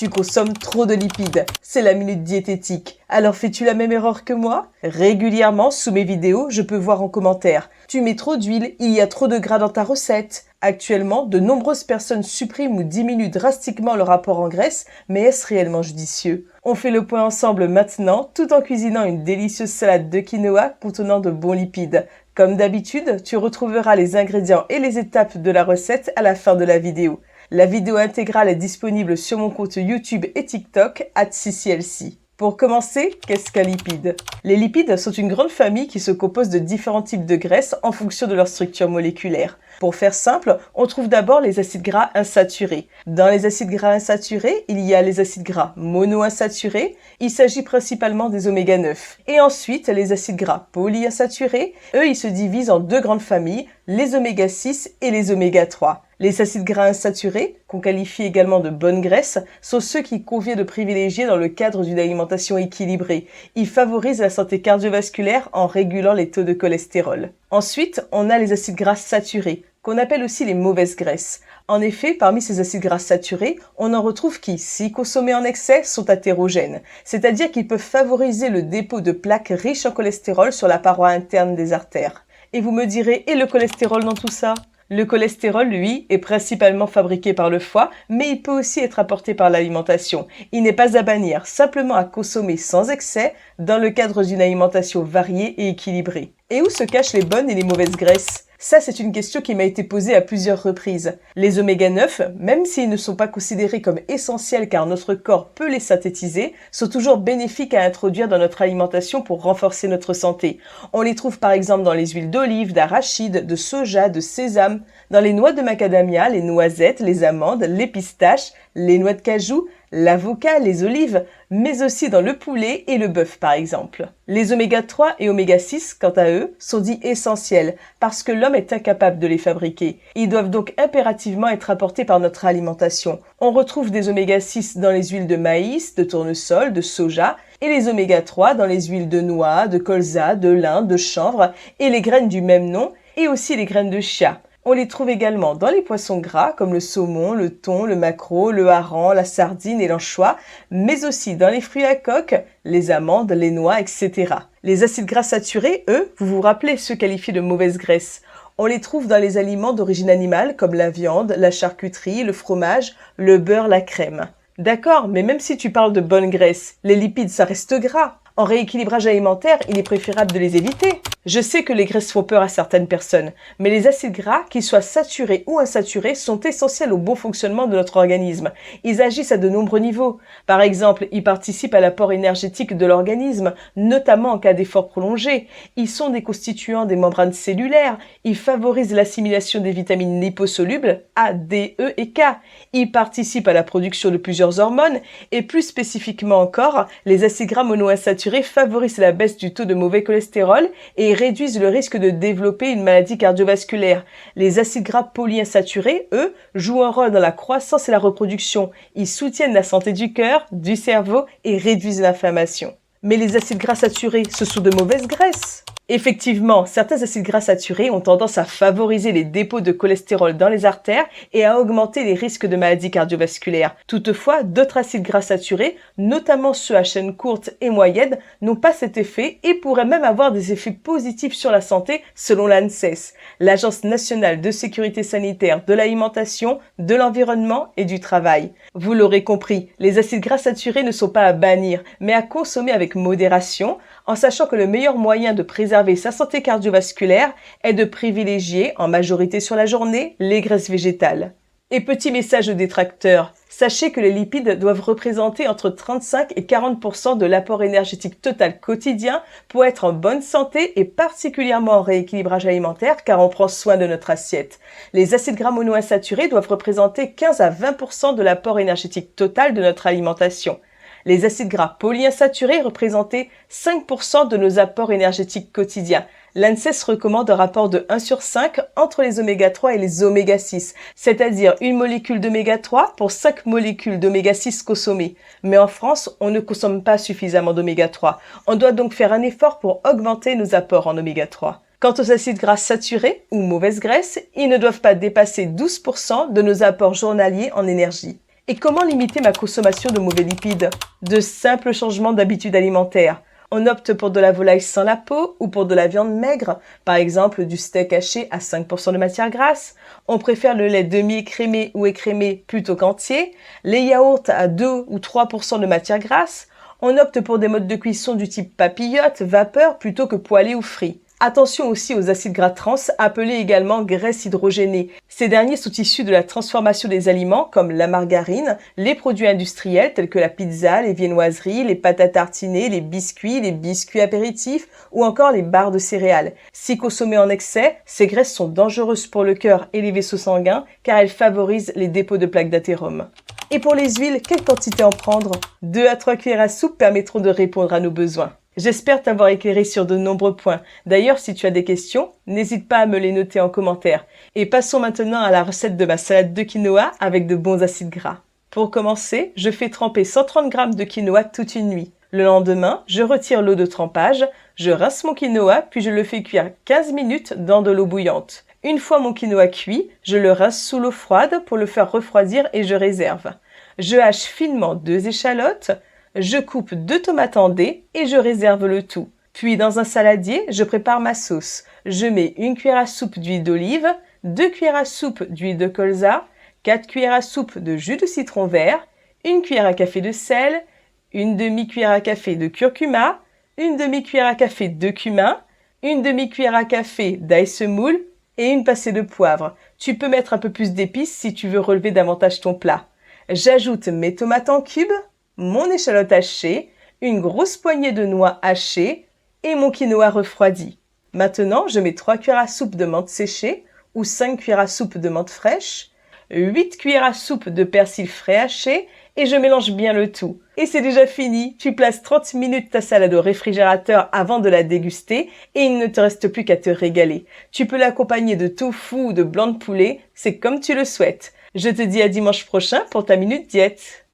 Tu consommes trop de lipides. C'est la minute diététique. Alors fais-tu la même erreur que moi? Régulièrement, sous mes vidéos, je peux voir en commentaire: tu mets trop d'huile, il y a trop de gras dans ta recette. Actuellement, de nombreuses personnes suppriment ou diminuent drastiquement leur apport en graisse, mais est-ce réellement judicieux? On fait le point ensemble maintenant, tout en cuisinant une délicieuse salade de quinoa contenant de bons lipides. Comme d'habitude, tu retrouveras les ingrédients et les étapes de la recette à la fin de la vidéo. La vidéo intégrale est disponible sur mon compte YouTube et TikTok @CiciLC. Pour commencer, qu'est-ce qu'un lipide? Les lipides sont une grande famille qui se compose de différents types de graisses en fonction de leur structure moléculaire. Pour faire simple, on trouve d'abord les acides gras insaturés. Dans les acides gras insaturés, il y a les acides gras monoinsaturés. Il s'agit principalement des oméga 9. Et ensuite, les acides gras polyinsaturés. Eux, ils se divisent en deux grandes familles, les oméga 6 et les oméga 3. Les acides gras insaturés, qu'on qualifie également de bonnes graisses, sont ceux qu'il convient de privilégier dans le cadre d'une alimentation équilibrée. Ils favorisent la santé cardiovasculaire en régulant les taux de cholestérol. Ensuite, on a les acides gras saturés, qu'on appelle aussi les mauvaises graisses. En effet, parmi ces acides gras saturés, on en retrouve qui, si consommés en excès, sont athérogènes, c'est-à-dire qu'ils peuvent favoriser le dépôt de plaques riches en cholestérol sur la paroi interne des artères. Et vous me direz, et le cholestérol dans tout ça? Le cholestérol, lui, est principalement fabriqué par le foie, mais il peut aussi être apporté par l'alimentation. Il n'est pas à bannir, simplement à consommer sans excès dans le cadre d'une alimentation variée et équilibrée. Et où se cachent les bonnes et les mauvaises graisses? Ça, c'est une question qui m'a été posée à plusieurs reprises. Les oméga 9, même s'ils ne sont pas considérés comme essentiels car notre corps peut les synthétiser, sont toujours bénéfiques à introduire dans notre alimentation pour renforcer notre santé. On les trouve par exemple dans les huiles d'olive, d'arachide, de soja, de sésame, dans les noix de macadamia, les noisettes, les amandes, les pistaches, les noix de cajou, l'avocat, les olives, mais aussi dans le poulet et le bœuf par exemple. Les oméga 3 et oméga 6, quant à eux, sont dits essentiels parce que l'homme est incapable de les fabriquer. Ils doivent donc impérativement être apportés par notre alimentation. On retrouve des oméga 6 dans les huiles de maïs, de tournesol, de soja, et les oméga 3 dans les huiles de noix, de colza, de lin, de chanvre et les graines du même nom, et aussi les graines de chia. On les trouve également dans les poissons gras comme le saumon, le thon, le maquereau, le hareng, la sardine et l'anchois, mais aussi dans les fruits à coque, les amandes, les noix, etc. Les acides gras saturés, eux, vous vous rappelez ceux qualifiés de mauvaises graisses. On les trouve dans les aliments d'origine animale comme la viande, la charcuterie, le fromage, le beurre, la crème. D'accord, mais même si tu parles de bonnes graisses, les lipides ça reste gras. En rééquilibrage alimentaire, il est préférable de les éviter. Je sais que les graisses font peur à certaines personnes, mais les acides gras, qu'ils soient saturés ou insaturés, sont essentiels au bon fonctionnement de notre organisme. Ils agissent à de nombreux niveaux. Par exemple, ils participent à l'apport énergétique de l'organisme, notamment en cas d'effort prolongé. Ils sont des constituants des membranes cellulaires. Ils favorisent l'assimilation des vitamines liposolubles A, D, E et K. Ils participent à la production de plusieurs hormones et plus spécifiquement encore, les acides gras monoinsaturés favorisent la baisse du taux de mauvais cholestérol et réduisent le risque de développer une maladie cardiovasculaire. Les acides gras polyinsaturés, eux, jouent un rôle dans la croissance et la reproduction. Ils soutiennent la santé du cœur, du cerveau et réduisent l'inflammation. Mais les acides gras saturés, ce sont de mauvaises graisses. Effectivement, certains acides gras saturés ont tendance à favoriser les dépôts de cholestérol dans les artères et à augmenter les risques de maladies cardiovasculaires. Toutefois, d'autres acides gras saturés, notamment ceux à chaîne courte et moyenne, n'ont pas cet effet et pourraient même avoir des effets positifs sur la santé selon l'ANSES, l'Agence nationale de sécurité sanitaire de l'alimentation, de l'environnement et du travail. Vous l'aurez compris, les acides gras saturés ne sont pas à bannir, mais à consommer avec modération, en sachant que le meilleur moyen de préserver sa santé cardiovasculaire est de privilégier, en majorité sur la journée, les graisses végétales. Et petit message aux détracteurs, sachez que les lipides doivent représenter entre 35 et 40% de l'apport énergétique total quotidien pour être en bonne santé et particulièrement en rééquilibrage alimentaire car on prend soin de notre assiette. Les acides gras monoinsaturés doivent représenter 15 à 20% de l'apport énergétique total de notre alimentation. Les acides gras polyinsaturés représentaient 5% de nos apports énergétiques quotidiens. L'ANSES recommande un rapport de 1/5 entre les oméga 3 et les oméga 6, c'est-à-dire une molécule d'oméga 3 pour 5 molécules d'oméga 6 consommées. Mais en France, on ne consomme pas suffisamment d'oméga 3. On doit donc faire un effort pour augmenter nos apports en oméga 3. Quant aux acides gras saturés ou mauvaises graisses, ils ne doivent pas dépasser 12% de nos apports journaliers en énergie. Et comment limiter ma consommation de mauvais lipides? De simples changements d'habitude alimentaire. On opte pour de la volaille sans la peau ou pour de la viande maigre, par exemple du steak haché à 5% de matière grasse. On préfère le lait demi-écrémé ou écrémé plutôt qu'entier, les yaourts à 2 ou 3% de matière grasse. On opte pour des modes de cuisson du type papillote, vapeur plutôt que poêlé ou frit. Attention aussi aux acides gras trans, appelés également graisses hydrogénées. Ces derniers sont issus de la transformation des aliments comme la margarine, les produits industriels tels que la pizza, les viennoiseries, les pâtes à tartiner, les biscuits apéritifs ou encore les barres de céréales. Si consommées en excès, ces graisses sont dangereuses pour le cœur et les vaisseaux sanguins car elles favorisent les dépôts de plaques d'athérome. Et pour les huiles, quelle quantité en prendre? 2 à 3 cuillères à soupe permettront de répondre à nos besoins. J'espère t'avoir éclairé sur de nombreux points. D'ailleurs, si tu as des questions, n'hésite pas à me les noter en commentaire. Et passons maintenant à la recette de ma salade de quinoa avec de bons acides gras. Pour commencer, je fais tremper 130 g de quinoa toute une nuit. Le lendemain, je retire l'eau de trempage, je rince mon quinoa puis je le fais cuire 15 minutes dans de l'eau bouillante. Une fois mon quinoa cuit, je le rince sous l'eau froide pour le faire refroidir et je réserve. Je hache finement 2 échalotes, je coupe 2 tomates en dés et je réserve le tout. Puis dans un saladier, je prépare ma sauce. Je mets 1 cuillère à soupe d'huile d'olive, 2 cuillères à soupe d'huile de colza, 4 cuillères à soupe de jus de citron vert, 1 cuillère à café de sel, 1 demi-cuillère à café de curcuma, 1 demi-cuillère à café de cumin, 1 demi-cuillère à café d'ail semoule et une pincée de poivre. Tu peux mettre un peu plus d'épices si tu veux relever davantage ton plat. J'ajoute mes tomates en cubes, mon échalote hachée, une grosse poignée de noix hachées et mon quinoa refroidi. Maintenant, je mets 3 cuillères à soupe de menthe séchée ou 5 cuillères à soupe de menthe fraîche, 8 cuillères à soupe de persil frais haché et je mélange bien le tout. Et c'est déjà fini, tu places 30 minutes ta salade au réfrigérateur avant de la déguster et il ne te reste plus qu'à te régaler. Tu peux l'accompagner de tofu ou de blanc de poulet, c'est comme tu le souhaites. Je te dis à dimanche prochain pour ta minute diète.